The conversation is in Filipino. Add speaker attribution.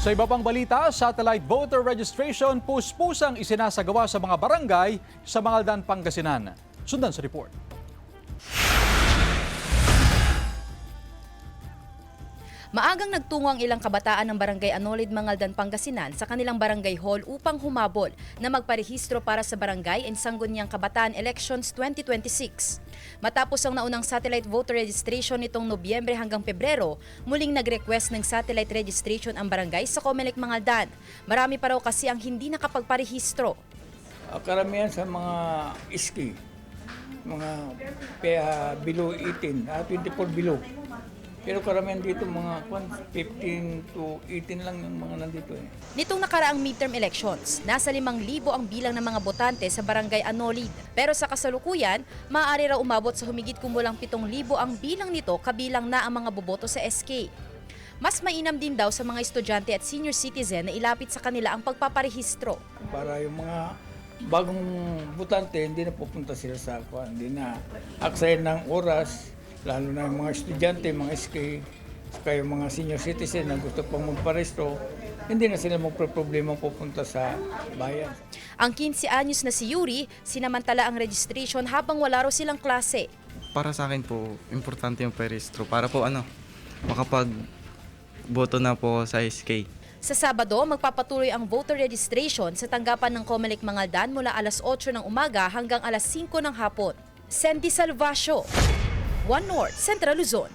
Speaker 1: Sa iba pang balita, satellite voter registration puspusang isinasagawa sa mga barangay sa Mangaldan, Pangasinan. Sundan sa report.
Speaker 2: Maagang nagtungo ang ilang kabataan ng Barangay Anolid, Mangaldan, Pangasinan sa kanilang barangay hall upang humabol na magparehistro para sa Barangay and Sangguniang Kabataan Elections 2026. Matapos ang naunang satellite voter registration nitong Nobyembre hanggang Pebrero, muling nag-request ng satellite registration ang barangay sa Comelec, Mangaldan. Marami pa raw kasi ang hindi nakapagparehistro.
Speaker 3: Karamihan sa mga iski, mga below 18, 24 below. Pero karamihan dito mga 15 to 18 lang yung mga nandito eh.
Speaker 2: Nitong nakaraang midterm elections, nasa 5,000 ang bilang ng mga botante sa Barangay Anolid. Pero sa kasalukuyan, maaari raw umabot sa humigit kumulang 7,000 ang bilang nito kabilang na ang mga boboto sa SK. Mas mainam din daw sa mga estudyante at senior citizen na ilapit sa kanila ang pagpaparehistro.
Speaker 3: Para yung mga bagong botante, hindi na pupunta sila sa kuan, hindi na aksayan ng oras. Lalo na yung mga estudyante, mga SK, saka yung mga senior citizen na gusto pang magparehistro, hindi na sila magproblema pupunta sa bayan.
Speaker 2: Ang 15 anyos na si Yuri, sinamantala ang registration habang wala raw silang klase.
Speaker 4: Para sa akin po, importante yung perehistro para po makapag-boto na po sa SK.
Speaker 2: Sa Sabado, magpapatuloy ang voter registration sa tanggapan ng Comelec, Mangaldan mula alas 8 ng umaga hanggang alas 5 ng hapon. Sandy Salvacio, One North, Central Luzon.